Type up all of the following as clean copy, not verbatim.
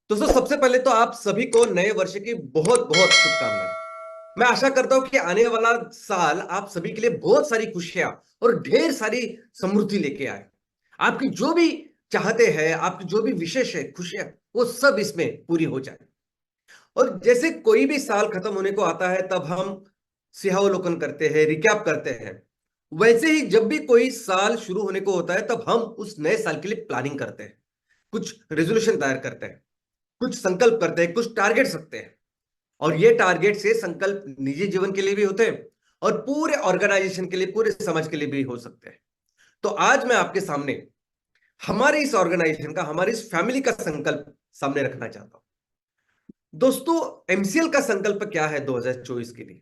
दोस्तों, सबसे पहले तो आप सभी को नए वर्ष की बहुत बहुत शुभकामनाएं। मैं आशा करता हूं कि आने वाला साल आप सभी के लिए बहुत सारी खुशियां और ढेर सारी समृद्धि लेके आए। आपकी जो भी चाहते हैं, आपकी जो भी विशेष है खुशियां, वो सब इसमें पूरी हो जाए। और जैसे कोई भी साल खत्म होने को आता है तब हम सिंहावलोकन करते हैं, रिकैप करते हैं। वैसे ही जब भी कोई साल शुरू होने को होता है तब हम उस नए साल के लिए प्लानिंग करते हैं, कुछ रेजोल्यूशन तैयार करते हैं, कुछ संकल्प करते हैं, कुछ टारगेट्स रखते हैं। और ये टारगेट से संकल्प निजी जीवन के लिए भी होते हैं और पूरे ऑर्गेनाइजेशन के लिए, पूरे समाज के लिए भी हो सकते हैं। तो आज मैं आपके सामने हमारे इस ऑर्गेनाइजेशन का, हमारी इस फैमिली का संकल्प सामने रखना चाहता हूं। दोस्तों, एमसीएल का संकल्प क्या है 2024 के लिए?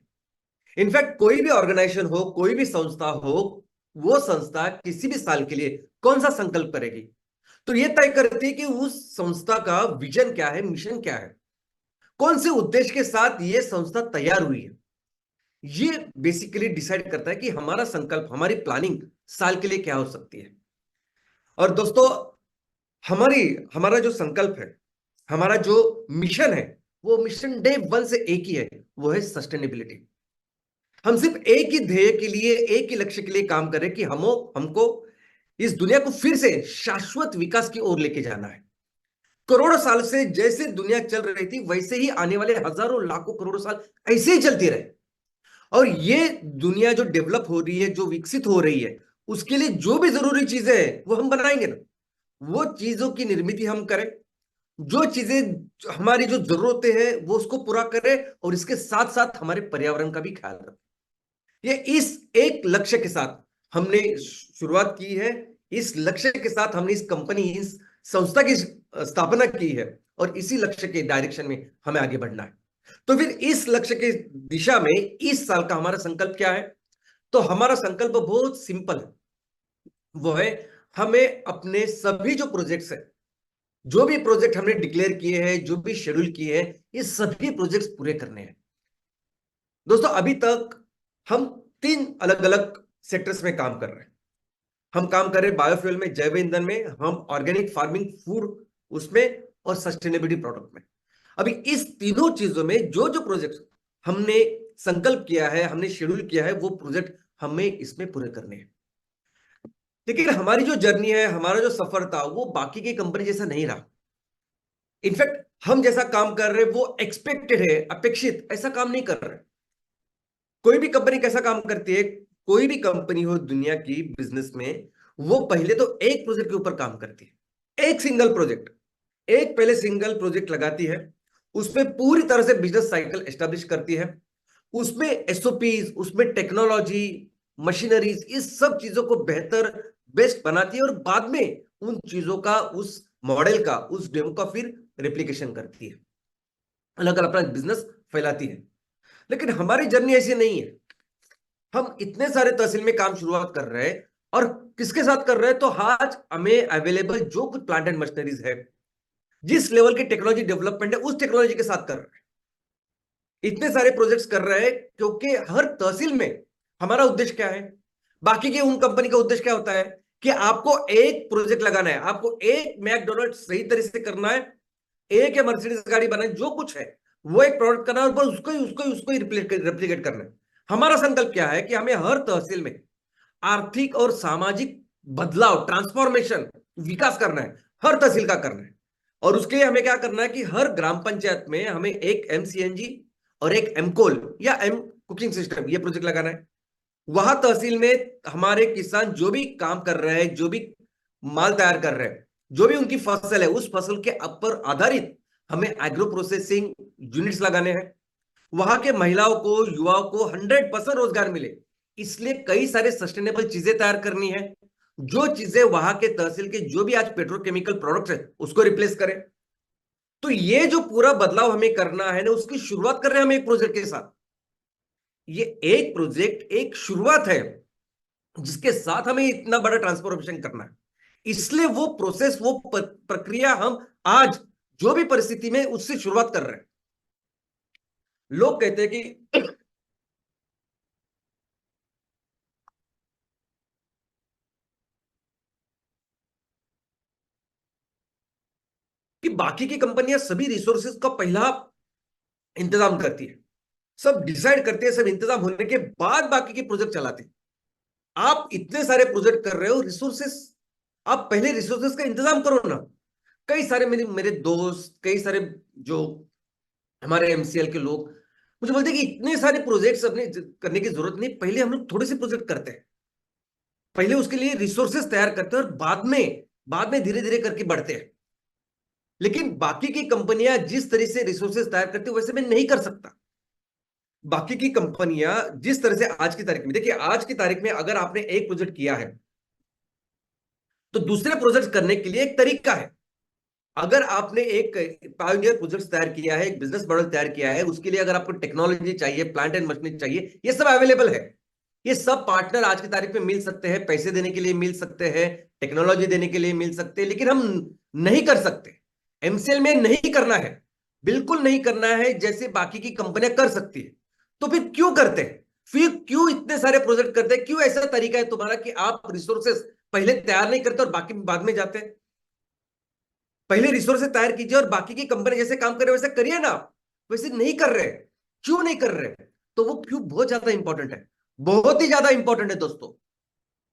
इनफैक्ट कोई भी ऑर्गेनाइजेशन हो, कोई भी संस्था हो, वो संस्था किसी भी साल के लिए कौन सा संकल्प करेगी तो यह तय करती है कि उस संस्था का विजन क्या है, मिशन क्या है, कौन से उद्देश्य के साथ यह संस्था तैयार हुई है। ये बेसिकली डिसाइड करता है कि हमारा संकल्प, हमारी प्लानिंग साल के लिए क्या हो सकती है। और दोस्तों, हमारी हमारा जो संकल्प है, हमारा जो मिशन है, वो मिशन डे वन से एक ही है, वो है सस्टेनेबिलिटी। हम सिर्फ एक ही ध्येय के लिए, एक ही लक्ष्य के लिए काम करें कि हमको इस दुनिया को फिर से शाश्वत विकास की ओर लेके जाना है। करोड़ों साल से जैसे दुनिया चल रही थी वैसे ही आने वाले हजारों लाखों करोड़ों साल ऐसे ही चलती रहे। और ये दुनिया जो डेवलप हो रही है, जो विकसित हो रही है, उसके लिए जो भी जरूरी चीजें हैं वो हम बनाएंगे ना। वो चीजों की निर्मित हम करें, जो चीजें हमारी जो जरूरतें हैं वो उसको पूरा करें, और इसके साथ साथ हमारे पर्यावरण का भी ख्याल रखें। ये इस एक लक्ष्य के साथ हमने शुरुआत की है। इस लक्ष्य के साथ हमने इस कंपनी, इस संस्था की स्थापना की है, और इसी लक्ष्य के डायरेक्शन में हमें आगे बढ़ना है। तो फिर इस लक्ष्य के दिशा में इस साल का हमारा संकल्प क्या है? तो हमारा संकल्प बहुत सिंपल है। वो है, हमें अपने सभी जो प्रोजेक्ट्स है, जो भी प्रोजेक्ट हमने डिक्लेयर किए हैं, जो भी शेड्यूल किए हैं, ये सभी प्रोजेक्ट्स पूरे करने हैं। दोस्तों, अभी तक हम तीन अलग अलग सेक्टर्स में काम कर रहे हैं। हम काम कर रहे हैं बायोफ्यूल में, जैव ईंधन में, हम ऑर्गेनिक फार्मिंग, फूड उसमें, और सस्टेनेबिलिटी प्रोडक्ट में। अभी इस तीनों चीजों में जो जो प्रोजेक्ट हमने संकल्प किया है, हमने शेड्यूल किया है, वो प्रोजेक्ट हमें इसमें पूरे करने हैं। लेकिन हमारी जो जर्नी है, हमारा जो सफर था, वो बाकी की कंपनी जैसा नहीं रहा। इनफैक्ट हम जैसा काम कर रहे हैं वो एक्सपेक्टेड है, अपेक्षित ऐसा काम नहीं कर रहे। कोई भी कंपनी कैसा काम करती है? कोई भी कंपनी हो दुनिया की बिजनेस में, वो पहले तो एक प्रोजेक्ट के ऊपर काम करती है, एक सिंगल प्रोजेक्ट। एक पहले सिंगल प्रोजेक्ट लगाती है, उसमें पूरी तरह से बिजनेस साइकिल एस्टेब्लिश करती है, उसमें एसओपीज, उसमें टेक्नोलॉजी, मशीनरीज, इस सब चीजों को बेहतर, बेस्ट बनाती है, और बाद में उन चीजों का, उस मॉडल का, उस डेमो का फिर रेप्लिकेशन करती है, अलग अलग अपना बिजनेस फैलाती है। लेकिन हमारी जर्नी ऐसी नहीं है। हम इतने सारे तहसील में काम शुरुआत कर रहे हैं, और किसके साथ कर रहे हैं? तो आज हमें अवेलेबल जो कुछ प्लांट एंड मशीनरीज है, जिस लेवल की टेक्नोलॉजी डेवलपमेंट है, उस टेक्नोलॉजी के साथ कर रहे हैं। इतने सारे प्रोजेक्ट्स कर रहे हैं क्योंकि हर तहसील में हमारा उद्देश्य क्या है? बाकी के उन कंपनी का उद्देश्य क्या होता है कि आपको एक प्रोजेक्ट लगाना है, आपको एक मैकडोनल्ड सही तरीके से करना है, एक या मर्सिडीज गाड़ी बनाए, जो कुछ है वो एक प्रोडक्ट करना है, और बस उसको ही रेप्लिकेट करना है। हमारा संकल्प क्या है कि हमें हर तहसील में आर्थिक और सामाजिक बदलाव, ट्रांसफॉर्मेशन, विकास करना है, हर तहसील का करना है। और उसके लिए हमें क्या करना है कि हर ग्राम पंचायत में हमें एक एमसीएनजी और एक एमकोल या एम कुकिंग सिस्टम, ये प्रोजेक्ट लगाना है। वहां तहसील में हमारे किसान जो भी काम कर रहे हैं, जो भी माल तैयार कर रहे हैं, जो भी उनकी फसल है, उस फसल के ऊपर आधारित हमें एग्रो प्रोसेसिंग यूनिट्स लगाने हैं। वहां के महिलाओं को, युवाओं को 100% रोजगार मिले, इसलिए कई सारे सस्टेनेबल चीजें तैयार करनी है। जो चीजें वहां के तहसील के जो भी आज पेट्रोकेमिकल प्रोडक्ट्स है उसको रिप्लेस करें। तो ये जो पूरा बदलाव हमें करना है ना, उसकी शुरुआत कर रहे हैं हम एक प्रोजेक्ट के साथ। ये एक प्रोजेक्ट एक शुरुआत है, जिसके साथ हमें इतना बड़ा ट्रांसफॉर्मेशन करना है। इसलिए वो प्रोसेस, वो प्रक्रिया हम आज जो भी परिस्थिति में उससे शुरुआत कर रहे हैं। लोग कहते हैं कि बाकी की कंपनियां सभी रिसोर्सेज का पहला इंतजाम करती है, सब डिसाइड करते हैं, सब इंतजाम होने के बाद बाकी के प्रोजेक्ट चलाते हैं। आप इतने सारे प्रोजेक्ट कर रहे हो, रिसोर्सेस, आप पहले रिसोर्सेस का इंतजाम करो ना। कई सारे मेरे मेरे दोस्त, कई सारे जो हमारे एमसीएल के लोग मुझे बोलते हैं कि इतने सारे प्रोजेक्ट्स अपने करने की जरूरत नहीं, पहले हम लोग थोड़े से प्रोजेक्ट करते हैं, पहले उसके लिए रिसोर्सेस तैयार करते हैं और बाद में धीरे धीरे करके बढ़ते हैं। लेकिन बाकी की कंपनियां जिस तरह से रिसोर्सेस तैयार करती है वैसे मैं नहीं कर सकता। बाकी की कंपनियां जिस तरह से आज की तारीख में, देखिए आज की तारीख में अगर आपने एक प्रोजेक्ट किया है तो दूसरे प्रोजेक्ट करने के लिए एक तरीका है। अगर आपने एक पायोनियर प्रोजेक्ट तैयार किया है, एक बिजनेस मॉडल तैयार किया है, उसके लिए अगर आपको टेक्नोलॉजी चाहिए, प्लांट एंड मशीनरी चाहिए, ये सब अवेलेबल है। ये सब पार्टनर आज की तारीख में मिल सकते हैं, पैसे देने के लिए मिल सकते हैं, टेक्नोलॉजी देने के लिए मिल सकते हैं, लेकिन हम नहीं कर सकते। एमसीएल में नहीं करना है, बिल्कुल नहीं करना है जैसे बाकी की कंपनियां कर सकती है। तो फिर क्यों करते हैं, फिर क्यों इतने सारे प्रोजेक्ट करते हैं, क्यों ऐसा तरीका है तुम्हारा कि आप रिसोर्सेस पहले तैयार नहीं करते और बाकी बाद में जाते हैं? पहले रिसोर्सेज तैयार कीजिए और बाकी की कंपनी जैसे काम कर रहे वैसे करिए ना। वैसे नहीं कर रहे, क्यों नहीं कर रहे? तो वो क्यों बहुत ज्यादा इंपॉर्टेंट है, बहुत ही ज्यादा इंपॉर्टेंट है दोस्तों।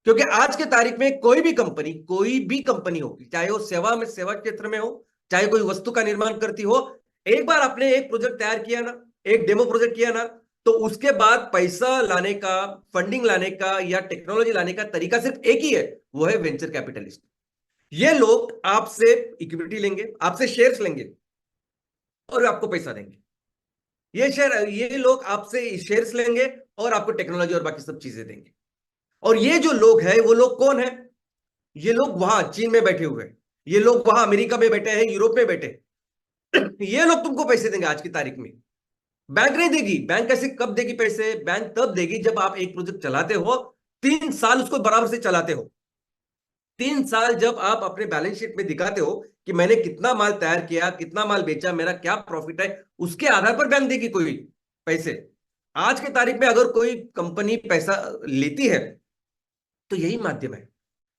क्योंकि आज के तारीख में कोई भी कंपनी हो, चाहे वो सेवा क्षेत्र में हो, चाहे कोई वस्तु का निर्माण करती हो, एक बार आपने एक प्रोजेक्ट तैयार किया ना, एक डेमो प्रोजेक्ट किया ना, तो उसके बाद पैसा लाने का, फंडिंग लाने का या टेक्नोलॉजी लाने का तरीका सिर्फ एक ही है, वो है वेंचर कैपिटलिस्ट। ये लोग आपसे इक्विटी लेंगे, आपसे शेयर्स लेंगे और आपको पैसा देंगे। ये लोग आपसे शेयर्स लेंगे और आपको टेक्नोलॉजी और बाकी सब चीजें देंगे। और ये जो लोग हैं वो लोग कौन है? ये लोग वहां चीन में बैठे हुए हैं, ये लोग वहां अमेरिका में बैठे हैं, यूरोप में बैठे हैं। ये लोग तुमको पैसे देंगे आज की तारीख में। बैंक नहीं देगी। बैंक कैसे, कब देगी पैसे? बैंक तब देगी जब आप एक प्रोजेक्ट चलाते हो, 3 साल उसको बराबर से चलाते हो। 3 साल जब आप अपने बैलेंस शीट में दिखाते हो कि मैंने कितना माल तैयार किया, कितना माल बेचा, मेरा क्या प्रॉफिट है, उसके आधार पर बैंक देगी कोई पैसे। आज के तारीख में अगर कोई कंपनी पैसा लेती है तो यही माध्यम है।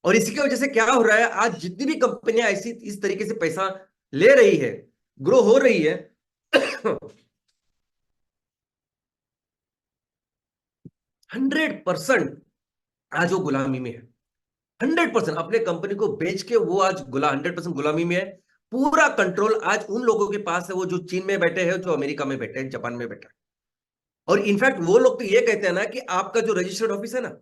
और इसी की वजह से क्या हो रहा है, आज जितनी भी कंपनियां ऐसी इस तरीके से पैसा ले रही है, ग्रो हो रही है, 100% आज वो गुलामी में है। 100% अपने कंपनी को बेच के वो आज 100% गुलामी में है। पूरा कंट्रोल आज उन लोगों के पास है, वो जो चीन में बैठे हैं, जो अमेरिका में बैठे हैं, जापान में बैठे हैं। और इनफैक्ट वो लोग तो ये कहते हैं ना कि आपका जो रजिस्टर्ड ऑफिस है ना,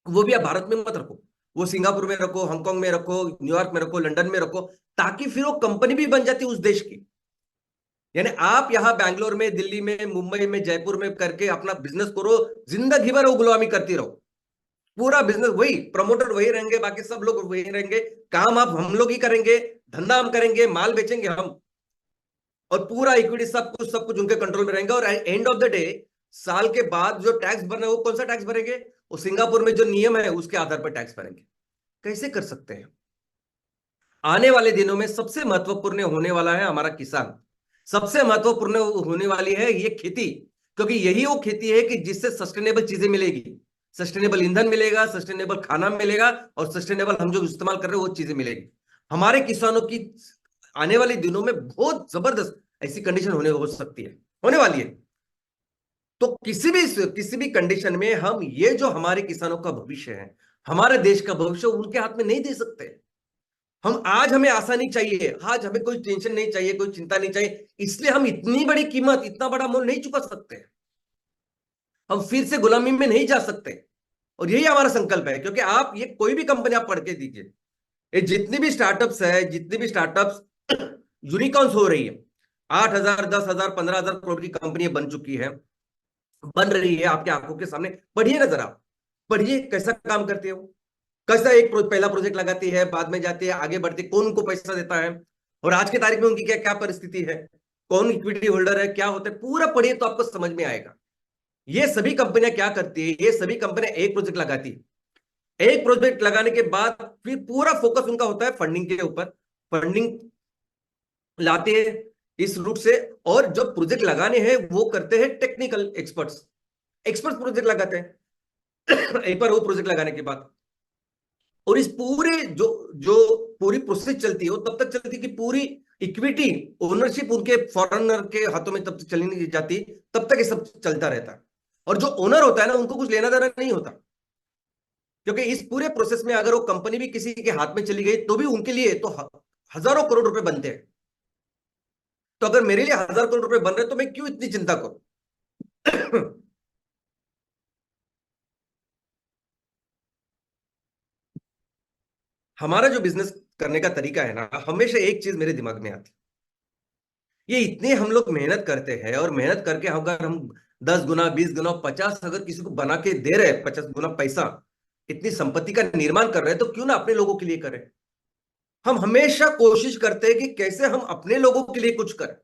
वो भी आप भारत में मत रखो, वो सिंगापुर में रखो, हांगकांग में रखो, न्यूयॉर्क में रखो, लंदन में रखो, ताकि फिर वो कंपनी भी बन जाती है उस देश की। यानी आप यहां बैंगलोर में, दिल्ली में, मुंबई में, जयपुर में करके अपना बिजनेस करो, जिंदगी भर वो गुलामी करती रहो। पूरा बिजनेस वही, प्रमोटर वही रहेंगे, बाकी सब लोग वही रहेंगे, काम आप हम लोग ही करेंगे, धंधा हम करेंगे, माल बेचेंगे हम, और पूरा इक्विटी सब कुछ उनके कंट्रोल में रहेंगे। और एंड ऑफ द डे साल के बाद जो टैक्स भरना है वो कौन सा टैक्स भरेंगे? वो सिंगापुर में जो नियम है उसके आधार पर टैक्स भरेंगे। कैसे कर सकते हैं? आने वाले दिनों में सबसे महत्वपूर्ण होने वाला है हमारा किसान, सबसे महत्वपूर्ण होने वाली है ये खेती। क्योंकि यही वो खेती है कि जिससे सस्टेनेबल चीजें मिलेगी, सस्टेनेबल ईंधन मिलेगा, सस्टेनेबल खाना मिलेगा, और सस्टेनेबल हम जो इस्तेमाल कर रहे हैं वो चीजें मिलेगी। हमारे किसानों की आने वाले दिनों में बहुत जबरदस्त ऐसी कंडीशन होने हो सकती है, होने वाली है। तो किसी भी कंडीशन में हम ये जो हमारे किसानों का भविष्य है, हमारे देश का भविष्य, उनके हाथ में नहीं दे सकते। हम आज हमें आसानी चाहिए, आज हमें कोई टेंशन नहीं चाहिए, कोई चिंता नहीं चाहिए, इसलिए हम इतनी बड़ी कीमत, इतना बड़ा मोल नहीं चुका सकते। हम फिर से गुलामी में नहीं जा सकते। और यही हमारा संकल्प है। क्योंकि आप ये कोई भी कंपनी आप पढ़ के दीजिए, ये जितनी भी स्टार्टअप्स है, जितनी भी स्टार्टअप्स यूनिकॉर्न्स हो रही है, 8,000, 10,000, 15,000 करोड़ की कंपनी बन चुकी है, बन रही है आपके आंखों के सामने। पढ़िए ना जरा, पढ़िए कैसा काम करते हो, कैसा एक पहला प्रोजेक्ट लगाती है, बाद में जाती है, आगे बढ़ती है, कौन उनको पैसा देता है, और आज की तारीख में उनकी क्या क्या परिस्थिति है, कौन इक्विटी होल्डर है, क्या होता है, पूरा पढ़िए तो आपको समझ में आएगा। ये सभी कंपनियां क्या करती है, ये सभी कंपनियां एक प्रोजेक्ट लगाती है, एक प्रोजेक्ट लगाने के बाद फिर पूरा फोकस उनका होता है फंडिंग के ऊपर। फंडिंग लाते हैं इस रूट से, और जब प्रोजेक्ट लगाने हैं वो करते हैं टेक्निकल एक्सपर्ट्स, एक्सपर्ट्स प्रोजेक्ट लगाते हैं। एक बार वो प्रोजेक्ट लगाने के बाद, और इस पूरे जो जो पूरी प्रोसेस चलती है वो तब तक चलती है कि पूरी इक्विटी ओनरशिप उनके फॉरेनर के हाथों में तब तक चली नहीं जाती, तब तक ये सब चलता रहता है। और जो ओनर होता है ना, उनको कुछ लेना देना नहीं होता, क्योंकि इस पूरे प्रोसेस में अगर वो कंपनी भी किसी के हाथ में चली गई तो भी उनके लिए तो हजारों करोड़ रुपए बनते हैं। तो अगर मेरे लिए 1,000 करोड़ रुपए बन रहे तो मैं क्यों इतनी चिंता करूं? हमारा जो बिजनेस करने का तरीका है ना, हमेशा एक चीज मेरे दिमाग में आती है, ये इतने हम लोग मेहनत करते हैं, और मेहनत करके अगर हम 10 गुना 20 गुना 50 अगर किसी को बना के दे रहे हैं, 50 गुना पैसा, इतनी संपत्ति का निर्माण कर रहे हैं, तो क्यों ना अपने लोगों के लिए करें। हम हमेशा कोशिश करते हैं कि कैसे हम अपने लोगों के लिए कुछ करें।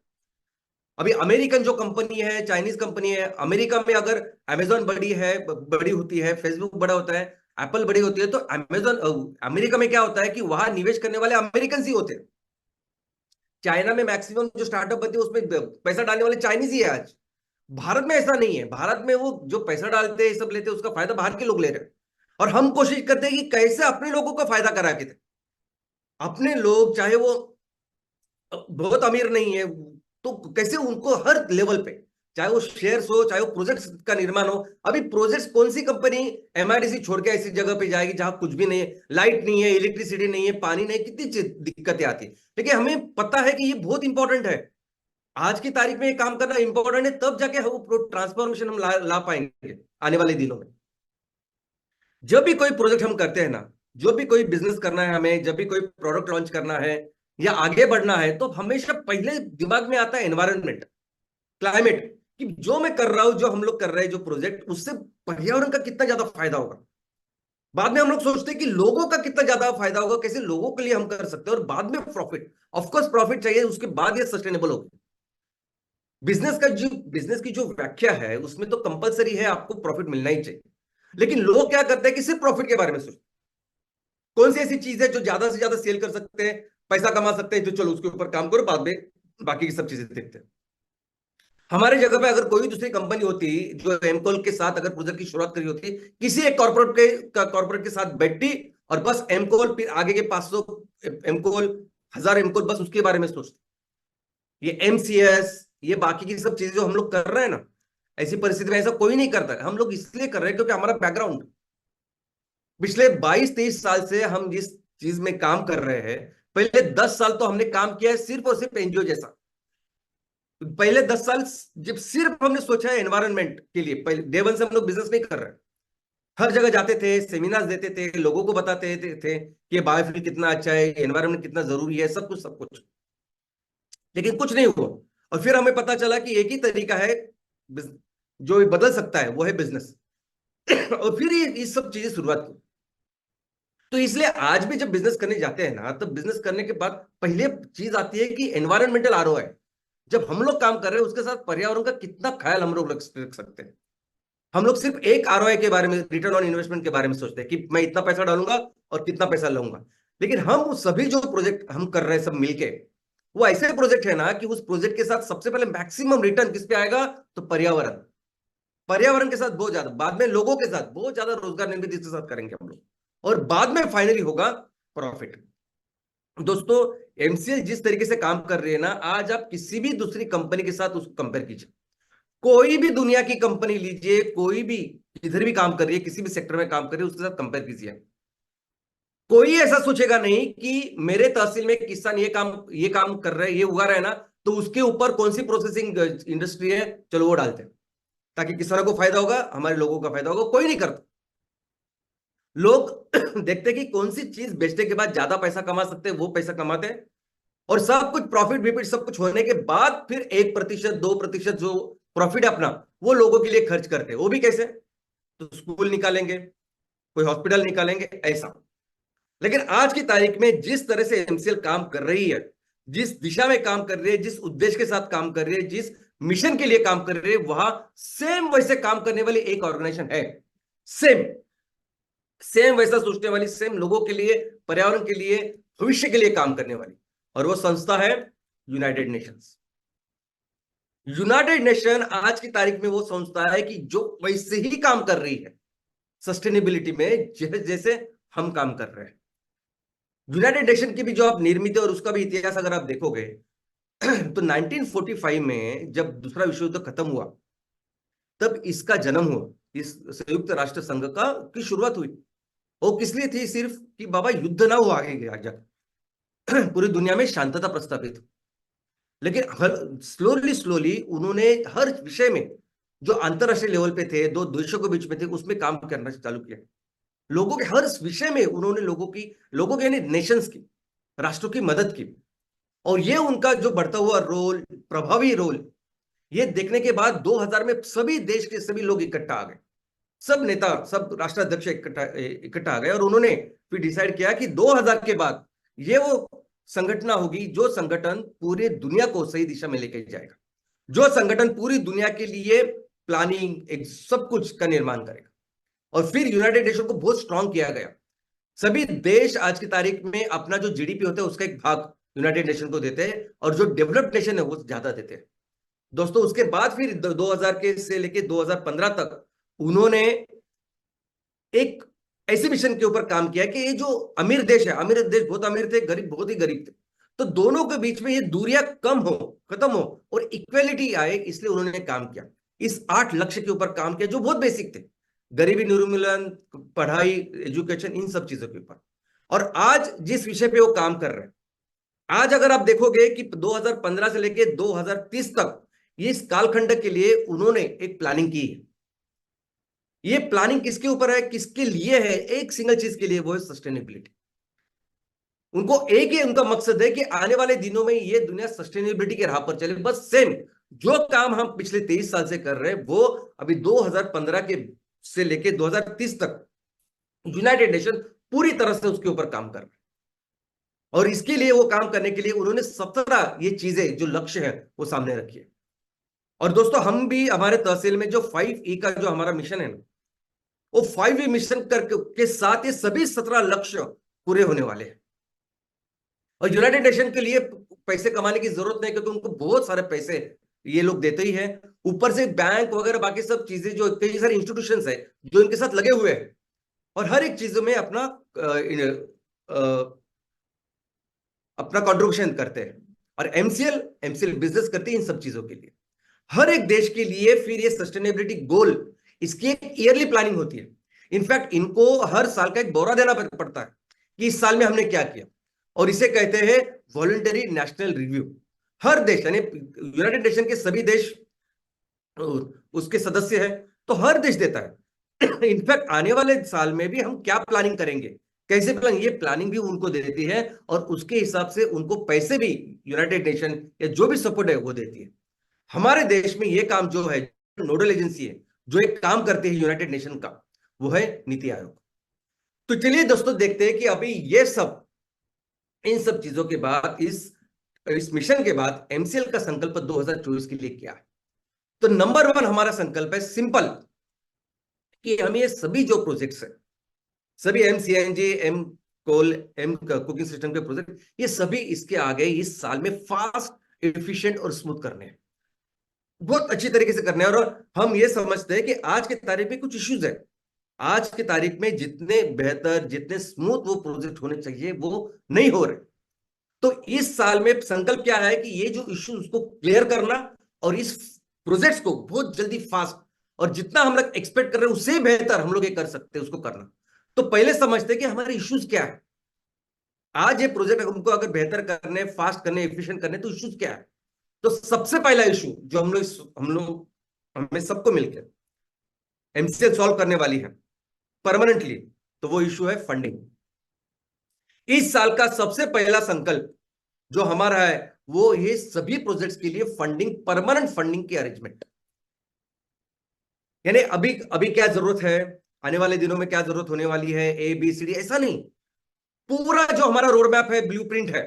अभी अमेरिकन जो कंपनी है, चाइनीज कंपनी है, अमेरिका में अगर अमेजोन बड़ी होती है, फेसबुक बड़ा होता है, एप्पल बड़ी होती है, तो अमेजोन अमेरिका में क्या होता है कि वहां निवेश करने वाले अमेरिकन ही होते हैं। चाइना में मैक्सिमम जो स्टार्टअप बनती है उसमें पैसा डालने वाले चाइनीज ही है आज। भारत में ऐसा नहीं है, भारत में वो जो पैसा डालते हैं सब लेते हैं, उसका फायदा बाहर के लोग ले रहे हैं। और हम कोशिश करते हैं कि कैसे अपने लोगों को फायदा करा के दे। अपने लोग चाहे वो बहुत अमीर नहीं है, तो कैसे उनको हर लेवल पे, चाहे वो शेयर्स हो, चाहे वो प्रोजेक्ट्स का निर्माण हो। अभी प्रोजेक्ट्स कौन सी कंपनी एमआईडीसी छोड़ के ऐसी जगह पे जाएगी जहां कुछ भी नहीं है, लाइट नहीं है, इलेक्ट्रिसिटी नहीं है, पानी नहीं है, कितनी दिक्कतें आती है। लेकिन हमें पता है कि ये बहुत इंपॉर्टेंट है, आज की तारीख में ये काम करना इंपॉर्टेंट है, तब जाके वो ट्रांसफॉर्मेशन हम ला पाएंगे आने वाले दिनों में। जब भी कोई प्रोजेक्ट हम करते हैं ना, जो भी कोई बिजनेस करना है हमें, जब भी कोई प्रोडक्ट लॉन्च करना है या आगे बढ़ना है, तो हमेशा पहले दिमाग में आता है एनवायरनमेंट, क्लाइमेट, कि जो मैं कर रहा हूं, जो हम लोग कर रहे हैं जो प्रोजेक्ट, उससे पर्यावरण का कितना ज्यादा फायदा होगा। बाद में हम लोग सोचते हैं कि लोगों का कितना ज्यादा फायदा होगा, कैसे लोगों के लिए हम कर सकते हैं, और बाद में प्रॉफिट, ऑफकोर्स प्रॉफिट चाहिए, उसके बाद ये सस्टेनेबल होगा। बिजनेस की जो व्याख्या है उसमें तो कंपलसरी है, आपको प्रॉफिट मिलना ही चाहिए। लेकिन लोग क्या करते हैं कि सिर्फ प्रॉफिट के बारे में सोचते हैं। कौन सी ऐसी चीज है जो ज्यादा से ज्यादा सेल कर सकते हैं, पैसा कमा सकते हैं, जो चलो उसके ऊपर काम करो, बाद में बाकी की सब चीजें देखते हैं। हमारे जगह पे अगर कोई दूसरी कंपनी होती जो एमकोल के साथ अगर प्रोजेक्ट की शुरुआत करी होती, किसी एक कॉर्पोरेट के साथ बैठी, और बस एमकोल फिर आगे के 500 एमकोल, 1,000 एमकोल, बस उसके बारे में सोचते। ये एमसीएस, ये बाकी की सब चीजें जो हम लोग कर रहे हैं ना, ऐसी परिस्थिति में ऐसा कोई नहीं करता है। हम लोग इसलिए कर रहे हैं क्योंकि हमारा बैकग्राउंड पिछले 22-23 साल से हम जिस चीज में काम कर रहे हैं, पहले 10 साल तो हमने काम किया है सिर्फ और सिर्फ एनजीओ जैसा। पहले 10 साल जब सिर्फ हमने सोचा है एनवायरनमेंट के लिए, पहले डे वन से हम लोग बिजनेस नहीं कर रहे। हर जगह जाते थे, सेमिनार्स देते थे, लोगों को बताते थे कि बायोफ्यूल कितना अच्छा है, एनवायरनमेंट कितना जरूरी है, सब कुछ सब कुछ। लेकिन कुछ नहीं हुआ। और फिर हमें पता चला कि एक ही तरीका है जो बदल सकता है, वो है बिजनेस। और फिर ये सब चीजें शुरुआत की। तो इसलिए आज भी जब बिजनेस करने जाते हैं ना, तब बिजनेस करने के बाद पहले चीज आती है कि एनवायरमेंटल आरओआई। जब हम लोग काम कर रहे हैं उसके साथ पर्यावरण का कितना ख्याल हम लोग रख सकते हैं। हम लोग सिर्फ एक आरओआई के बारे में, रिटर्न ऑन इन्वेस्टमेंट के बारे में सोचते हैं कि मैं इतना पैसा डालूंगा और कितना पैसा लूंगा। लेकिन हम उस सभी जो प्रोजेक्ट हम कर रहे हैं सब मिलके, वो ऐसे प्रोजेक्ट है ना कि उस प्रोजेक्ट के साथ सबसे पहले मैक्सिमम रिटर्न किस पे आएगा, तो पर्यावरण। पर्यावरण के साथ बहुत ज्यादा, बाद में लोगों के साथ बहुत ज्यादा रोजगार निर्मित इसके साथ करेंगे हम लोग, और बाद में फाइनली होगा प्रॉफिट। दोस्तों, एमसीएल जिस तरीके से काम कर रही है ना, आज आप किसी भी दूसरी कंपनी के साथ उसको कंपेयर कीजिए। कोई भी दुनिया की कंपनी लीजिए, कोई भी इधर भी काम कर रही है, किसी भी सेक्टर में काम कर रही है, उसके साथ कंपेयर कीजिए। कोई ऐसा सोचेगा नहीं कि मेरे तहसील में किसान ये काम कर रहे हैं, ये उगा रहे हैं ना, तो उसके ऊपर कौन सी प्रोसेसिंग इंडस्ट्री है, चलो वो डालते हैं, ताकि किसानों को फायदा होगा, हमारे लोगों का फायदा होगा। कोई नहीं करता। लोग देखते कि कौन सी चीज बेचने के बाद ज्यादा पैसा कमा सकते हैं, वो पैसा कमाते हैं। और सब कुछ प्रॉफिट विपिट सब कुछ होने के बाद फिर 1% 2% जो प्रॉफिट है अपना, वो लोगों के लिए खर्च करते हैं। वो भी कैसे, तो स्कूल निकालेंगे, कोई हॉस्पिटल निकालेंगे, ऐसा। लेकिन आज की तारीख में जिस तरह से एमसीएल काम कर रही है, जिस दिशा में काम कर रही है, जिस उद्देश्य के साथ काम कर रही है, जिस मिशन के लिए काम कर रही है, वहां सेम वैसे काम करने वाली एक ऑर्गेनाइजेशन है। सेम सेम वैसा सोचने वाली, सेम लोगों के लिए, पर्यावरण के लिए, भविष्य के लिए काम करने वाली, और वो संस्था है यूनाइटेड नेशंस। यूनाइटेड नेशन आज की तारीख में वो संस्था है कि जो वैसे ही काम कर रही है सस्टेनेबिलिटी में, जैसे हम काम कर रहे हैं। यूनाइटेड नेशन की भी जो आप निर्मित है और उसका भी इतिहास अगर आप देखोगे तो 1945 में जब दूसरा विश्व युद्ध खत्म हुआ तब इसका जन्म हुआ। इस संयुक्त राष्ट्र संघ का की शुरुआत हुई। वो किस लिए थी? सिर्फ कि बाबा युद्ध ना हो आगे जाकर पूरी दुनिया में शांतता प्रस्तापित हो। लेकिन हर स्लोली स्लोली उन्होंने हर विषय में जो अंतरराष्ट्रीय लेवल पे थे, दो देशों के बीच में थे, उसमें काम करना चालू किया। लोगों के हर विषय में उन्होंने लोगों के यानी नेशंस की, राष्ट्रों की मदद की। और ये उनका जो बढ़ता हुआ रोल, प्रभावी रोल, ये देखने के बाद 2000 में सभी देश के सभी लोग इकट्ठा आ गए। सब नेता, सब राष्ट्राध्यक्ष इकट्ठा आ गए और उन्होंने फिर डिसाइड किया कि 2000 के बाद ये वो संगठन होगी जो संगठन पूरी दुनिया को सही दिशा में लेके जाएगा, जो संगठन पूरी दुनिया के लिए प्लानिंग एक सब कुछ का निर्माण करेगा। और फिर यूनाइटेड नेशन को बहुत स्ट्रांग किया गया। सभी देश आज की तारीख में अपना जो जीडीपी होता है उसका एक भाग यूनाइटेड नेशन को देते हैं और जो डेवलप्ड नेशन है वो ज्यादा देते हैं। दोस्तों उसके बाद फिर 2000 के से लेके 2015 तक उन्होंने एक ऐसे मिशन के ऊपर काम किया कि ये जो अमीर देश है, अमीर देश बहुत अमीर थे, गरीब बहुत ही गरीब थे, तो दोनों के बीच में ये दूरियां खत्म हो और इक्वेलिटी आए, इसलिए उन्होंने काम किया। इस 8 लक्ष्य के ऊपर काम किया जो बहुत बेसिक थे, गरीबी निर्मूलन, पढ़ाई, एजुकेशन, इन सब चीजों के ऊपर। और आज जिस विषय पे वो काम कर रहे हैं, आज अगर आप देखोगे कि 2015 से लेके 2030 तक इस कालखंड के लिए उन्होंने एक प्लानिंग की है। ये प्लानिंग किसके ऊपर है, किसके लिए है? एक सिंगल चीज के लिए, वो है सस्टेनेबिलिटी। उनको एक ही उनका मकसद है कि आने वाले दिनों में ये दुनिया सस्टेनेबिलिटी के राह पर चले। बस सेम जो काम हम पिछले 23 साल से कर रहे हैं वो अभी 2015 के से लेके 2030 तक यूनाइटेड नेशन पूरी तरह से उसके ऊपर काम कर रहा है। और इसके लिए वो काम करने के लिए उन्होंने 17 ये चीजें जो लक्ष्य है वो सामने रखी है। और दोस्तों हम भी हमारे तहसील में जो 5E का जो हमारा मिशन है ना, वो 5E मिशन के साथ ये सभी 17 लक्ष्य पूरे होने वाले हैं। और यूनाइटेड नेशन के लिए पैसे कमाने की जरूरत नहीं, क्योंकि उनको बहुत सारे पैसे ये लोग देते ही हैं। ऊपर से बैंक वगैरह बाकी सब चीजें, जो कई सारे इंस्टीट्यूशंस है जो इनके साथ लगे हुए हैं और हर एक चीजों में अपना कंट्रीब्यूशन करते हैं। और एमसीएल बिजनेस करती है इन सब चीजों के लिए। हर एक देश के लिए फिर ये सस्टेनेबिलिटी गोल, इसकी एक ईयरली प्लानिंग होती है। इनफैक्ट इनको हर साल का एक ब्यौरा देना पड़ता है कि इस साल में हमने क्या किया, और इसे कहते हैं वॉलंटरी नेशनल रिव्यू। हर देश यानी यूनाइटेड नेशन के सभी देश उसके सदस्य हैं, तो हर देश देता है। इनफैक्ट आने वाले साल में भी हम क्या प्लानिंग करेंगे, कैसे प्लानिंग, ये प्लानिंग भी उनको देती है और उसके हिसाब से उनको पैसे भी यूनाइटेड नेशन या जो भी सपोर्ट है वो देती है। हमारे देश में ये काम जो है, नोडल एजेंसी है जो एक काम करती है यूनाइटेड नेशन का, वो है नीति आयोग। तो चलिए दोस्तों देखते हैं कि अभी ये सब, इन सब चीजों के बाद, इस मिशन के बाद एमसीएल का संकल्प 2024 के लिए क्या है। तो नंबर 1 हमारा संकल्प है सिंपल, कि हम ये सभी जो प्रोजेक्ट्स है, सभी MCNG, M coal, M cooking system के प्रोजेक्ट, ये सभी इसके आगे इस साल में फास्ट, एफिशिएंट और स्मूथ करने हैं, बहुत अच्छी तरीके से करने हैं। और हम ये समझते हैं कि आज की तारीख में कुछ इश्यूज है, आज की तारीख में जितने बेहतर, जितने स्मूथ वो प्रोजेक्ट होने चाहिए वो नहीं हो रहे। तो इस साल में संकल्प क्या है कि ये जो इश्यू उसको क्लियर करना और इस प्रोजेक्ट्स को बहुत जल्दी, फास्ट, और जितना हम लोग एक्सपेक्ट कर रहे हैं उससे बेहतर हम लोग ये कर सकते हैं उसको करना। तो पहले समझते हैं कि हमारे इश्यूज क्या है। आज ये प्रोजेक्ट हमको अगर बेहतर करने, फास्ट करने, एफिशिएंट करने, तो इश्यूज क्या है? तो सबसे पहला इशू जो हमें सबको मिलकर एमसीएल सॉल्व करने वाली है परमानेंटली, तो वो इशू है फंडिंग। इस साल का सबसे पहला संकल्प जो हमारा है वो ये सभी प्रोजेक्ट्स के लिए फंडिंग, परमानेंट फंडिंग की अरेंजमेंट। यानी अभी अभी क्या जरूरत है, आने वाले दिनों में क्या जरूरत होने वाली है, ABCD ऐसा नहीं, पूरा जो हमारा रोड मैप है, ब्लूप्रिंट है,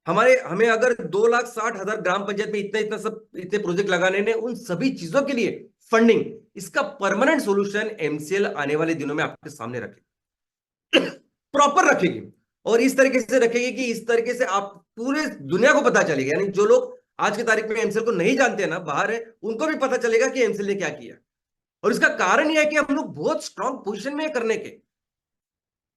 हमें अगर 2,60,000 ग्राम पंचायत में इतना इतना सब इतने प्रोजेक्ट लगाने ने, उन सभी चीजों के लिए फंडिंग, इसका परमानेंट सॉल्यूशन एमसीएल आने वाले दिनों में आपके सामने रखेगी, प्रॉपर रखेगी। और इस तरीके से रखेगी कि इस तरीके से आप पूरे दुनिया को पता चलेगा, यानी जो लोग आज की तारीख में एमसीएल को नहीं जानते हैं ना, बाहर है, उनको भी पता चलेगा कि एमसीएल ने क्या किया। और इसका कारण यह है कि हम लोग बहुत स्ट्रांग पोजीशन में है करने के।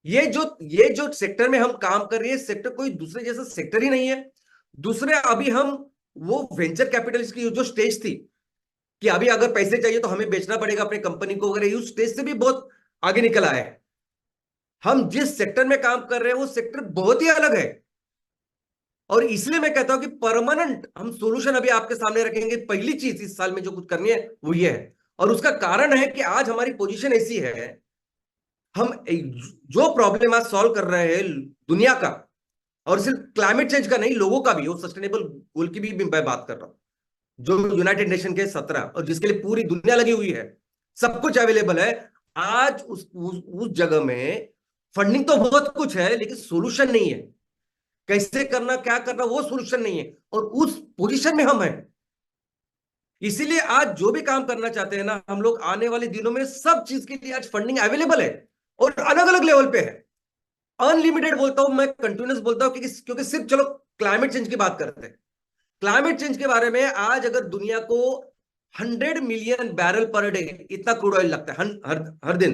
ये जो सेक्टर में हम काम कर रहे हैं, सेक्टर कोई दूसरे जैसा सेक्टर ही नहीं है। दूसरे अभी हम वो वेंचर कैपिटलिस्ट की जो स्टेज थी कि अभी अगर पैसे चाहिए तो हमें बेचना पड़ेगा अपनी कंपनी को वगैरह, उस स्टेज से भी बहुत आगे निकल आए हैं। हम जिस सेक्टर में काम कर रहे हैं वो सेक्टर बहुत ही अलग है। और इसलिए मैं कहता हूं कि परमानेंट हम सॉल्यूशन अभी आपके सामने रखेंगे। पहली चीज इस साल में जो कुछ करनी है वो ये है, और उसका कारण है कि आज हमारी पोजीशन ऐसी है, हम जो प्रॉब्लम आज सॉल्व कर रहे हैं दुनिया का, और सिर्फ क्लाइमेट चेंज का नहीं, लोगों का भी, वो सस्टेनेबल गोल की भी मैं बात कर रहा हूं, जो यूनाइटेड नेशन के 17 और जिसके लिए पूरी दुनिया लगी हुई है, सब कुछ अवेलेबल है। आज उस जगह में फंडिंग तो बहुत कुछ है लेकिन सोल्यूशन नहीं है। कैसे करना, क्या करना, वो सोल्यूशन नहीं है, और उस पोजीशन में हम हैं। इसीलिए आज जो भी काम करना चाहते हैं ना हम लोग, आने वाले दिनों में सब चीज के लिए आज फंडिंग अवेलेबल है और अलग अलग लेवल पे है। अनलिमिटेड बोलता हूं मैं, कंटिन्यूस बोलता हूं, क्योंकि सिर्फ चलो क्लाइमेट चेंज की बात करते हैं। क्लाइमेट चेंज के बारे में आज अगर दुनिया को 100 मिलियन बैरल पर डे इतना क्रूड ऑयल लगता है हर हर दिन,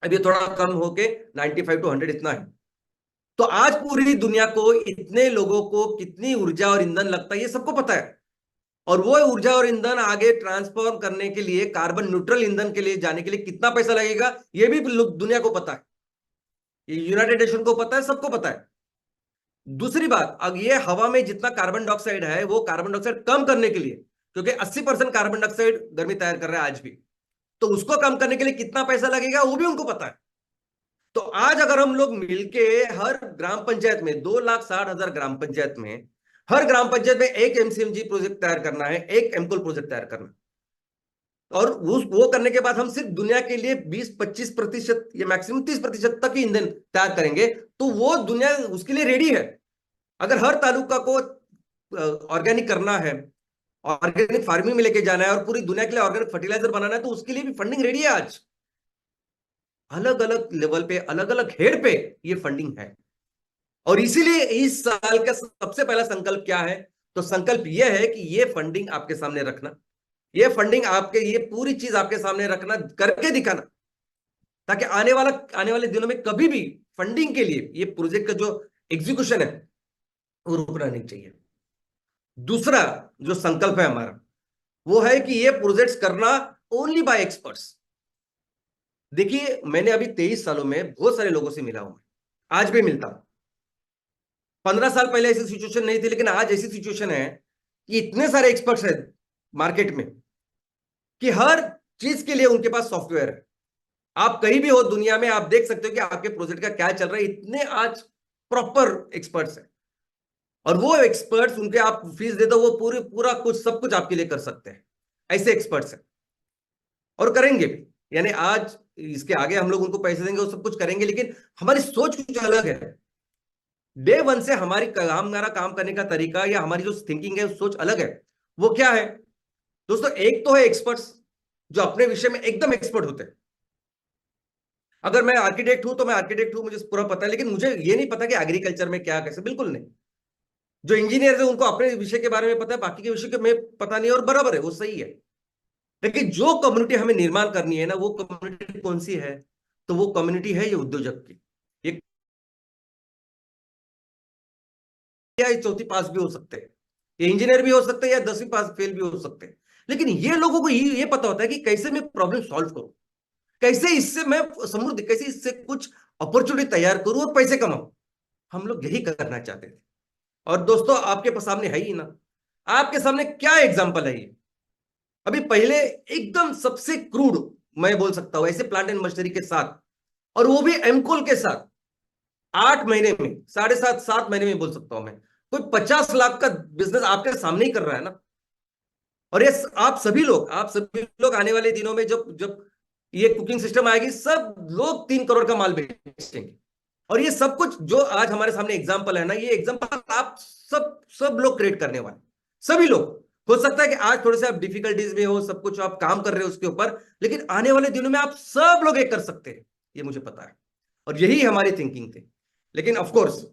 अब ये थोड़ा कम होके 95 to 100 इतना है। तो आज पूरी दुनिया को, इतने लोगों को कितनी ऊर्जा और ईंधन लगता है ये सबको पता है। और वो ऊर्जा और ईंधन आगे ट्रांसफॉर्म करने के लिए, कार्बन न्यूट्रल ईंधन के लिए जाने के लिए कितना पैसा लगेगा ये भी दुनिया को पता है, ये यूनाइटेड नेशन को पता है, सबको पता है। दूसरी बात, अब ये हवा में जितना कार्बन डाइऑक्साइड है वो कार्बन डाइऑक्साइड कम करने के लिए, क्योंकि 80% कार्बन डाइऑक्साइड गर्मी तैयार कर रहा है आज भी, तो उसको कम करने के लिए कितना पैसा लगेगा वो भी उनको पता है। तो आज अगर हम लोग मिलके हर ग्राम पंचायत में, 2,60,000 ग्राम पंचायत में, हर ग्राम पंचायत में एक एमसीएमजी प्रोजेक्ट तैयार करना है, एक एमकोल प्रोजेक्ट तैयार करना है, और वो करने के बाद हम सिर्फ दुनिया के लिए 20-25% या मैक्सिमम 30% तक ही ईंधन तैयार करेंगे, तो वो दुनिया उसके लिए रेडी है। अगर हर तालुका को ऑर्गेनिक करना है, ऑर्गेनिक फार्मिंग में लेके जाना है और पूरी दुनिया के लिए ऑर्गेनिक फर्टिलाइजर बनाना है, तो उसके लिए भी फंडिंग रेडी है आज। अलग अलग लेवल पे, अलग अलग हेड पे ये फंडिंग है। और इसीलिए इस साल का सबसे पहला संकल्प क्या है, तो संकल्प यह है कि ये फंडिंग आपके सामने रखना, ये फंडिंग आपके, ये पूरी चीज आपके सामने रखना, करके दिखाना, ताकि आने वाले दिनों में कभी भी फंडिंग के लिए ये प्रोजेक्ट का जो एग्जीक्यूशन है वो रुकना नहीं चाहिए। दूसरा जो संकल्प है हमारा वो है कि ये प्रोजेक्ट्स करना ओनली बाय एक्सपर्ट्स। देखिए, मैंने अभी 23 सालों में बहुत सारे लोगों से मिला हूं, आज भी मिलता हूं। 15 साल पहले ऐसी सिचुएशन नहीं थी, लेकिन आज ऐसी सिचुएशन है कि इतने सारे एक्सपर्ट्स हैं मार्केट में कि हर चीज के लिए उनके पास सॉफ्टवेयर है। आप कहीं भी हो दुनिया में, आप देख सकते हो कि आपके प्रोजेक्ट का क्या चल रहा है, इतने आज प्रॉपर एक्सपर्ट्स हैं। और वो एक्सपर्ट्स, उनके आप फीस दे दो, वो पूरे पूरा कुछ सब कुछ आपके लिए कर सकते हैं, ऐसे एक्सपर्ट्स हैं और करेंगे भी। यानी आज इसके आगे हम लोग उनको पैसे देंगे, वो सब कुछ करेंगे, लेकिन हमारी सोच कुछ अलग है। डे वन से हमारा काम करने का तरीका या हमारी जो थिंकिंग है, सोच अलग है। वो क्या है दोस्तों, एक तो है एक्सपर्ट्स जो अपने विषय में एकदम एक्सपर्ट होते हैं। अगर मैं आर्किटेक्ट हूं तो मैं आर्किटेक्ट हूं, मुझे पूरा पता है, लेकिन मुझे ये नहीं पता कि एग्रीकल्चर में क्या कैसे, बिल्कुल नहीं। जो इंजीनियर है उनको अपने विषय के बारे में पता है, बाकी के विषय के में पता नहीं, और बराबर है, वो सही है। लेकिन जो कम्युनिटी हमें निर्माण करनी है ना, वो कम्युनिटी कौन सी है, तो वो कम्युनिटी है ये उद्योजक की। ये या चौथी पास भी हो सकते हैं, ये इंजीनियर भी हो सकते हैं, या 10वीं पास फेल भी हो सकते हैं, लेकिन ये लोगों को ये पता होता है कि कैसे मैं प्रॉब्लम सॉल्व करूं, कैसे इससे मैं समृद्ध, कैसे इससे कुछ अपॉर्चुनिटी तैयार करूं और पैसे कमाऊं। हम लोग यही करना चाहते थे। और दोस्तों आपके सामने है ही ना, आपके सामने क्या एग्जांपल है ये। अभी पहले एकदम सबसे क्रूड मैं बोल सकता हूं ऐसे प्लांट एंड मशीनरी के साथ, और वो भी एमकोल के साथ, 8 महीने में, 7.5 7 महीने में बोल सकता हूं मैं, कोई 50 लाख का बिजनेस आपके सामने ही कर रहा है ना। और ये आप सभी लोग आने वाले दिनों में जब जब ये कुकिंग सिस्टम आएगी, सब लोग 3 करोड़ का माल बेचेंगे। और ये सब कुछ जो आज हमारे सामने एग्जाम्पल है ना, ये एग्जाम्पल आप सब सब लोग क्रिएट करने वाले, सभी लोग। हो सकता है कि आज थोड़े से आप डिफिकल्टीज में हो, सब कुछ आप काम कर रहे हो उसके ऊपर, लेकिन आने वाले दिनों में आप सब लोग ये कर सकते हैं, ये मुझे पता है। और यही हमारी थिंकिंग थी। लेकिन ऑफ कोर्स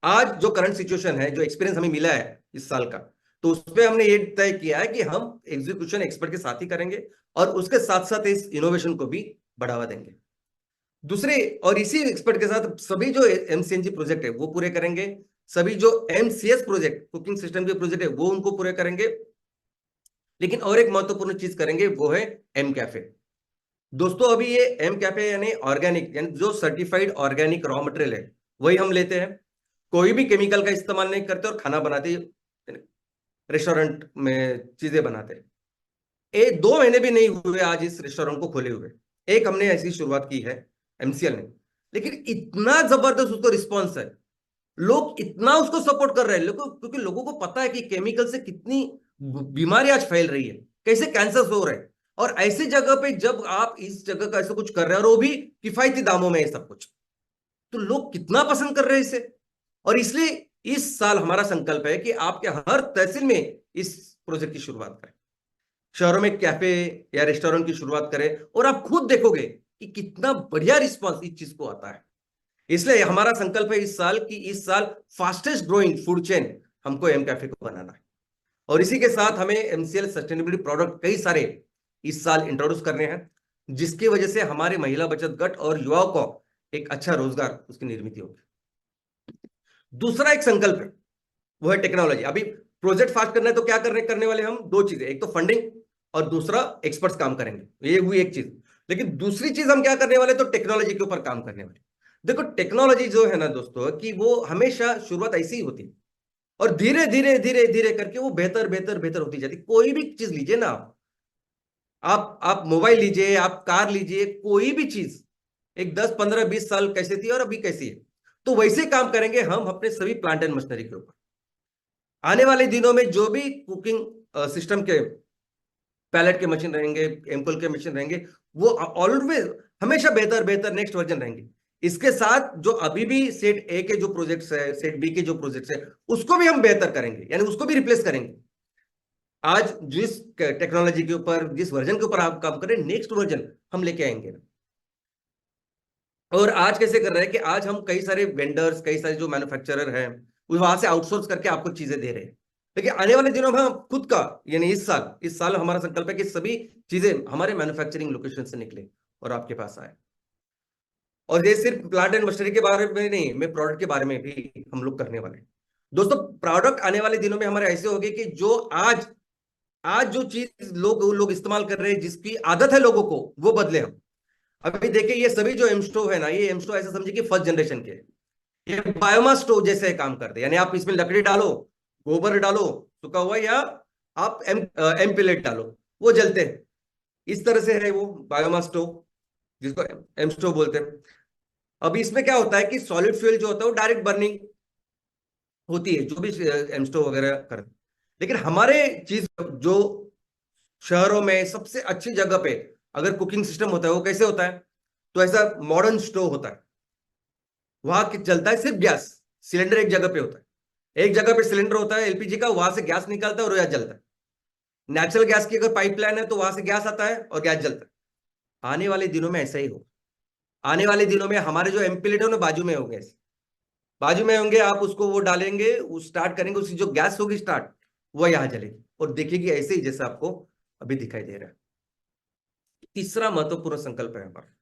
आज जो करंट सिचुएशन है, जो एक्सपीरियंस हमें मिला है इस साल का, तो उसमें हमने ये तय किया है कि हम एग्जीक्यूशन एक्सपर्ट के साथ ही करेंगे और उसके साथ साथ इस इनोवेशन को भी बढ़ावा देंगे। दूसरे, और इसी एक्सपर्ट के साथ सभी जो एमसीएनजी प्रोजेक्ट है वो पूरे करेंगे, सभी जो एमसीएस प्रोजेक्ट कुकिंग सिस्टम के प्रोजेक्ट है वो उनको पूरे करेंगे। लेकिन और एक महत्वपूर्ण चीज करेंगे वो है एम कैफे। दोस्तों अभी ये एम कैफे यानी ऑर्गेनिक, यानी जो सर्टिफाइड ऑर्गेनिक रॉ मटेरियल है वही हम लेते हैं, कोई भी केमिकल का इस्तेमाल नहीं करते और खाना बनाते, रेस्टोरेंट में चीजें बनाते हैं। 2 महीने भी नहीं हुए आज इस रेस्टोरेंट को खोले हुए, एक हमने ऐसी शुरुआत की है एमसीएल ने, लेकिन इतना जबरदस्त उसको रिस्पॉन्स है, लोग इतना उसको सपोर्ट कर रहे हैं लोगों, क्योंकि लोगों को पता है कि केमिकल से कितनी बीमारी आज फैल रही है, कैसे कैंसर हो रहे हैं। और ऐसी जगह पे जब आप इस जगह का ऐसा कुछ कर रहे हैं और वो भी किफायती दामों में है सब कुछ, तो लोग कितना पसंद कर रहे हैं इसे। और इसलिए इस साल हमारा संकल्प है कि आपके हर तहसील में इस प्रोजेक्ट की शुरुआत करें, शहरों में कैफे या रेस्टोरेंट की शुरुआत करें, और आप खुद देखोगे कि कितना बढ़िया रिस्पॉन्स इस चीज को आता है। इसलिए हमारा संकल्प है इस साल कि इस साल फास्टेस्ट ग्रोइंग फूड चेन हमको एम कैफे को बनाना है। और इसी के साथ हमें एमसीएल सस्टेनेबिलिटी प्रोडक्ट कई सारे इस साल इंट्रोड्यूस करने हैं, जिसकी वजह से हमारे महिला बचत गट और युवाओं को एक अच्छा रोजगार उसकी निर्मित होगी। दूसरा एक संकल्प है वो है टेक्नोलॉजी। अभी प्रोजेक्ट फास्ट करना है तो क्या करने वाले हम, 2 चीजें, एक तो फंडिंग और दूसरा एक्सपर्ट्स काम करेंगे, ये हुई एक चीज। लेकिन दूसरी चीज हम क्या करने वाले, तो टेक्नोलॉजी के ऊपर काम करने वाले। देखो टेक्नोलॉजी जो है ना दोस्तों, कि वो हमेशा शुरुआत ऐसी ही होती है और धीरे धीरे धीरे धीरे करके वो बेहतर बेहतर बेहतर होती जाती। कोई भी चीज लीजिए ना आप मोबाइल लीजिए, आप कार लीजिए, कोई भी चीज एक 10 15 20 साल कैसे थी और अभी कैसी है, तो वैसे काम करेंगे हम अपने सभी प्लांट एंड मशीनरी के ऊपर। आने वाले दिनों में जो भी कुकिंग सिस्टम के पैलेट के मशीन रहेंगे, एम्पल के मशीन रहेंगे, वो ऑलवेज हमेशा बेहतर बेहतर नेक्स्ट वर्जन रहेंगे। इसके साथ जो अभी भी सेट ए के जो प्रोजेक्ट्स है, सेट बी के जो प्रोजेक्ट्स है, उसको भी हम बेहतर करेंगे, यानी उसको भी रिप्लेस करेंगे। आज जिस टेक्नोलॉजी के ऊपर, जिस वर्जन के ऊपर आप काम कर रहे हैं, नेक्स्ट वर्जन हम लेके आएंगे। और आज कैसे कर रहे हैं कि आज हम कई सारे वेंडर्स, कई सारे जो मैन्युफैक्चरर हैं, वहां से आउटसोर्स करके आपको चीजें दे रहे हैं। लेकिन आने वाले दिनों में हम खुद का, यानी इस साल हमारा संकल्प है कि सभी चीजें हमारे मैन्युफैक्चरिंग लोकेशन से निकले और आपके पास आए। और ये सिर्फ प्लांट एंड मशीनरी के बारे में नहीं, मैं प्रोडक्ट के बारे में भी हम लोग करने वाले हैं। दोस्तों प्रोडक्ट आने वाले दिनों में हमारे ऐसे होंगे कि जो आज आज जो चीज लोग इस्तेमाल कर रहे हैं, जिसकी आदत है लोगों को, वो बदले हम। अभी देखिए ये सभी जो एम स्टोव है ना, ये एम स्टोव ऐसा समझिए कि फर्स्ट जनरेशन के, ये बायोमास स्टोव जैसे काम करते हैं, यानी आप इसमें लकड़ी डालो, गोबर डालो सूखा हुआ, या आप एम पिलेट डालो, वो जलते हैं। इस तरह से है वो बायोमास स्टोव, जिसको एम स्टोव बोलते हैं। अब इसमें क्या होता है कि सॉलिड फ्यूल जो होता है वो डायरेक्ट बर्निंग होती है, जो भी एम स्टोव वगैरह करते हैं। लेकिन हमारे चीज जो शहरों में सबसे अच्छी जगह पे अगर कुकिंग सिस्टम होता है, वो कैसे होता है, तो ऐसा मॉडर्न स्टोव होता है। वहां चलता है सिर्फ गैस, सिलेंडर एक जगह पे होता है, एक जगह पे सिलेंडर होता है एलपीजी का, वहां से गैस निकलता है और यह जलता है। नेचुरल गैस की अगर पाइपलाइन है तो वहां से गैस आता है और गैस जलता है। आने वाले दिनों में ऐसा ही हो, आने वाले दिनों में हमारे जो एम्पलेट है ना बाजू में होंगे, बाजू में होंगे, आप उसको वो डालेंगे, स्टार्ट करेंगे, उसकी जो गैस होगी स्टार्ट, वो यहाँ जलेगी और देखेगी ऐसे ही जैसे आपको अभी दिखाई दे रहा है। तीसरा महत्वपूर्ण संकल्प है हमारा,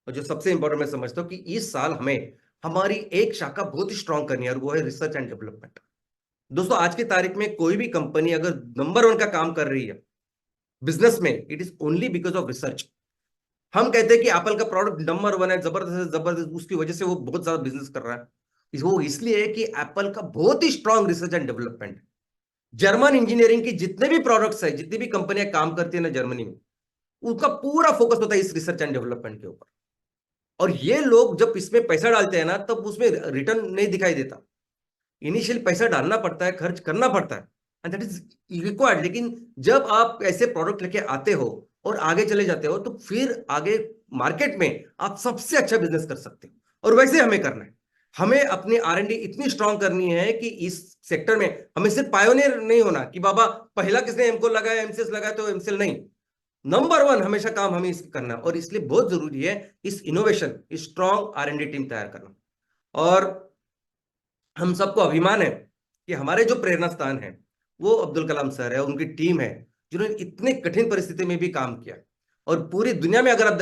और जो सबसे इंपॉर्टेंट मैं समझता हूँ कि इस साल हमें हमारी एक शाखा बहुत ही स्ट्रांग करनी है, और वो है रिसर्च एंड डेवलपमेंट। दोस्तों आज की तारीख में कोई भी कंपनी अगर नंबर 1 का काम कर रही है बिजनेस में, it is only because of research. हम कहते हैं कि एप्पल का प्रोडक्ट नंबर 1 है, जबरदस्त जबरदस्त, उसकी वजह से वो बहुत ज्यादा बिजनेस कर रहा है। वो इसलिए है कि एप्पल का बहुत ही strong research and development. German engineering की जितने भी प्रोडक्ट्स है, जितनी भी कंपनियां काम करती है ना जर्मनी में, उनका पूरा फोकस होता है इस रिसर्च एंड डेवलपमेंट के ऊपर। और ये लोग जब इसमें पैसा डालते हैं ना, तब उसमें रिटर्न नहीं दिखाई देता। इनिशियल पैसा डालना पड़ता है, खर्च करना पड़ता है, एंड दैट इज रिक्वायर्ड। लेकिन जब आप ऐसे प्रोडक्ट लेके आते हो और आगे चले जाते हो, तो फिर आगे मार्केट में आप सबसे अच्छा बिजनेस कर सकते हो। और वैसे हमें करना है, हमें अपनी R&D इतनी स्ट्रांग करनी है कि इस सेक्टर में हमें सिर्फ पायोनियर नहीं होना कि बाबा पहला किसने एमको लगाया, एमसीएस लगाया तो एमसीएल नहीं, नंबर 1 हमेशा काम हमें इस करना। और इसलिए बहुत जरूरी है इस इनोवेशन, स्ट्रांग R&D टीम तैयार करना। और हम सबको अभिमान है कि हमारे जो प्रेरणा स्थान है वो अब्दुल कलाम सर है, उनकी टीम है, जिन्होंने इतने कठिन परिस्थिति में भी काम किया। और पूरी दुनिया में अगर आप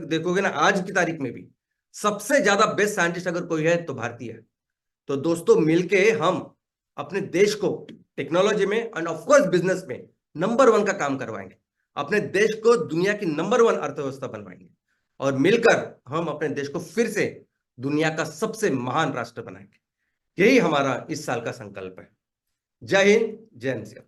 देखोगे ना, आज की तारीख में भी सबसे ज्यादा बेस्ट साइंटिस्ट अगर कोई है तो भारतीय है। तो दोस्तों मिलके हम अपने देश को टेक्नोलॉजी में एंड ऑफ कोर्स बिजनेस में नंबर वन का काम करवाएंगे, अपने देश को दुनिया की नंबर वन अर्थव्यवस्था बनवाएंगे, और मिलकर हम अपने देश को फिर से दुनिया का सबसे महान राष्ट्र बनाएंगे। यही हमारा इस साल का संकल्प है। जय हिंद, जय हिंद।